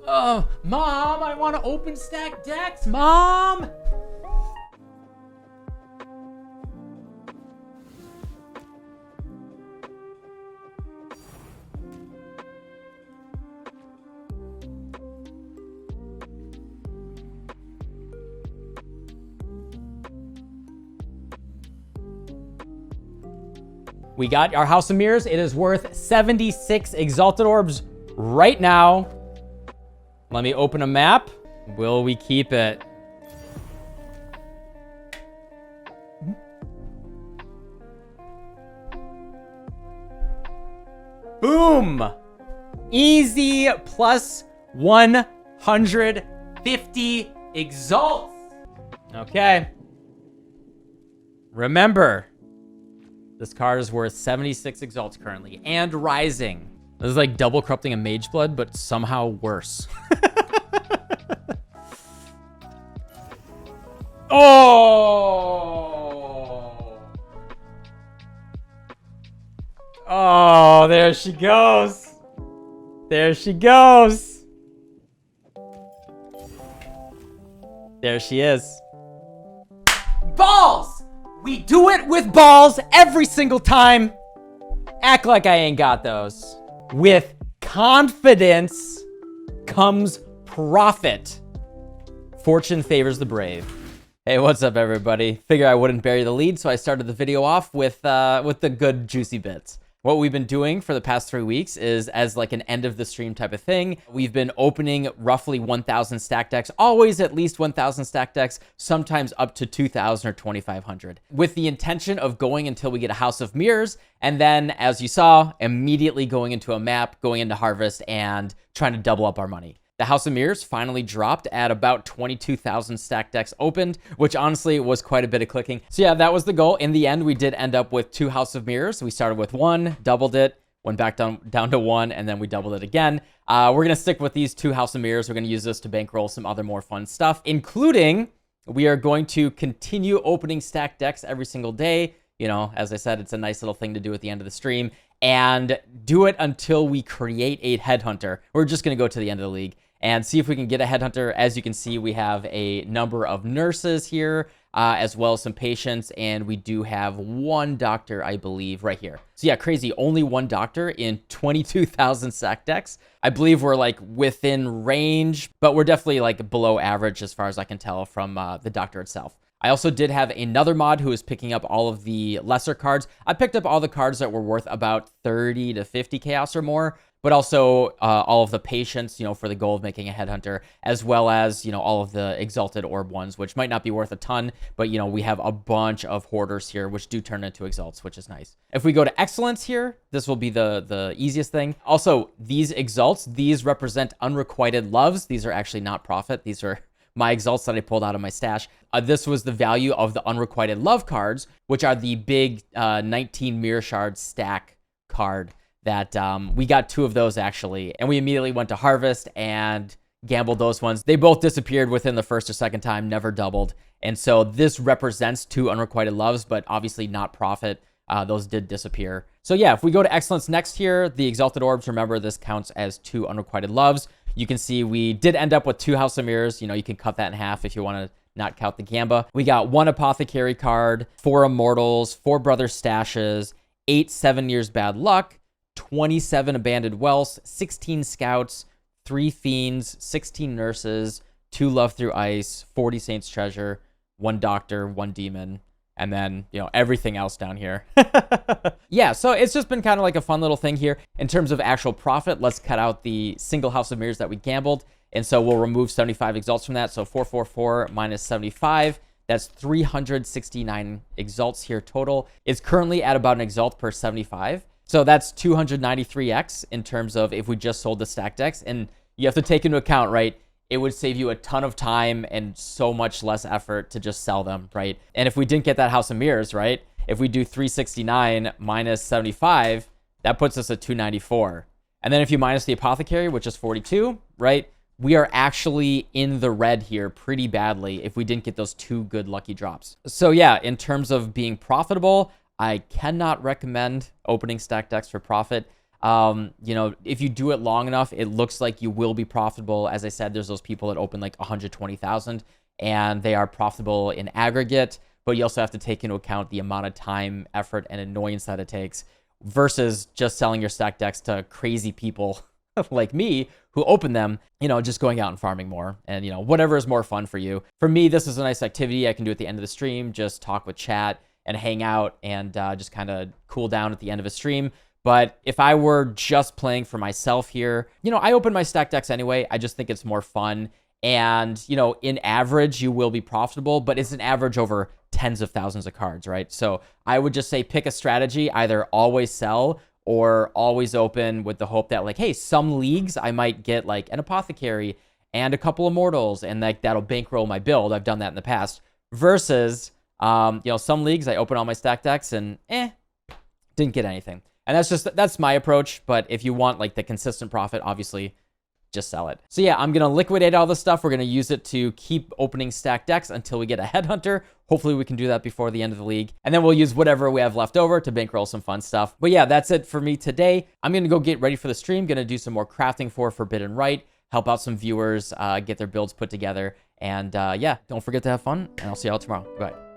Oh, Mom, I want to open stack decks, Mom! We got our House of Mirrors. It is worth 76 Exalted Orbs right now. Let me open a map. Will we keep it? Boom! Easy plus 150 Exalts. Okay. Remember, this card is worth 76 Exalts currently and rising. This is like double corrupting a Mage Blood, but somehow worse. Oh! Oh, there she goes. There she goes. There she is. Balls! We do it with balls every single time. Act like I ain't got those. With confidence comes profit. Fortune favors the brave. Hey, what's up, everybody? Figure I wouldn't bury the lead, so I started the video off with the good juicy bits. What we've been doing for the past 3 weeks is, as like an end of the stream type of thing, we've been opening roughly 1,000 stack decks, always at least 1,000 stack decks, sometimes up to 2,000 or 2,500, with the intention of going until we get a House of Mirrors, and then, as you saw, immediately going into a map, going into Harvest, and trying to double up our money. The House of Mirrors finally dropped at about 22,000 stack decks opened, which honestly was quite a bit of clicking. So yeah, that was the goal. In the end, we did end up with 2 House of Mirrors. We started with 1, doubled it, went back down to 1, and then we doubled it again. We're going to stick with these 2 House of Mirrors. We're going to use this to bankroll some other more fun stuff, including we are going to continue opening stack decks every single day. You know, as I said, it's a nice little thing to do at the end of the stream, and do it until we create a Headhunter. We're just going to go to the end of the league and see if we can get a Headhunter. As you can see, we have a number of nurses here, as well as some patients, and we do have 1 doctor, I believe, right here. So yeah, crazy. Only 1 doctor in 22,000 stack decks. I believe we're like within range, but we're definitely like below average as far as I can tell from the doctor itself. I also did have another mod who is picking up all of the lesser cards. I picked up all the cards that were worth about 30 to 50 chaos or more, but also all of the patients, you know, for the goal of making a Headhunter, as well as, you know, all of the Exalted Orb ones, which might not be worth a ton, but, you know, we have a bunch of Hoarders here, which do turn into Exalts, which is nice. If we go to Excellence here, this will be the easiest thing. Also, these Exalts, these represent Unrequited Loves. These are actually not profit. These are my Exalts that I pulled out of my stash. This was the value of the Unrequited Love cards, which are the big 19 Mirror Shard stack card that we got 2 of those actually. And we immediately went to Harvest and gambled those ones. They both disappeared within the first or second time, never doubled. And so this represents 2 Unrequited Loves, but obviously not profit. Those did disappear. So yeah, if we go to Excellence next here, the Exalted Orbs, remember this counts as 2 Unrequited Loves. You can see we did end up with 2 House of Mirrors. You know, you can cut that in half if you want to not count the Gamba. We got 1 Apothecary card, 4 Immortals, 4 Brother Stashes, 8 7 Years Bad Luck, 27 Abandoned Wells, 16 Scouts, 3 Fiends, 16 Nurses, 2 Love Through Ice, 40 Saints Treasure, 1 Doctor, 1 Demon, and then, you know, everything else down here. Yeah, so it's just been kind of like a fun little thing here. In terms of actual profit, let's cut out the single House of Mirrors that we gambled. And so we'll remove 75 Exalts from that. So 444 minus 75, that's 369 Exalts here total. It's currently at about an Exalt per 75. So that's 293x in terms of if we just sold the stack decks. And you have to take into account, right, it would save you a ton of time and so much less effort to just sell them, right? And if we didn't get that House of Mirrors, right, if we do 369 minus 75, that puts us at 294. And then if you minus the Apothecary, which is 42, right, we are actually in the red here pretty badly if we didn't get those 2 good lucky drops. So yeah, in terms of being profitable, I cannot recommend opening stack decks for profit. You know, if you do it long enough, it looks like you will be profitable. As I said, there's those people that open like 120,000 and they are profitable in aggregate, but you also have to take into account the amount of time, effort, and annoyance that it takes versus just selling your stack decks to crazy people like me who open them, you know, just going out and farming more and, you know, whatever is more fun for you. For me, this is a nice activity I can do at the end of the stream, just talk with chat and hang out and just kind of cool down at the end of a stream. But if I were just playing for myself here, you know, I open my stack decks anyway. I just think it's more fun. And, you know, in average, you will be profitable, but it's an average over tens of thousands of cards, right? So I would just say pick a strategy, either always sell or always open with the hope that like, hey, some leagues I might get like an apothecary and a couple immortals and like that'll bankroll my build. I've done that in the past versus, you know, some leagues I open all my stack decks and didn't get anything. And that's my approach. But if you want like the consistent profit, obviously just sell it. So yeah, I'm going to liquidate all this stuff. We're going to use it to keep opening stack decks until we get a headhunter. Hopefully we can do that before the end of the league. And then we'll use whatever we have left over to bankroll some fun stuff. But yeah, that's it for me today. I'm going to go get ready for the stream. Going to do some more crafting for Forbidden Right, help out some viewers, get their builds put together. And yeah, don't forget to have fun. And I'll see y'all tomorrow. Bye.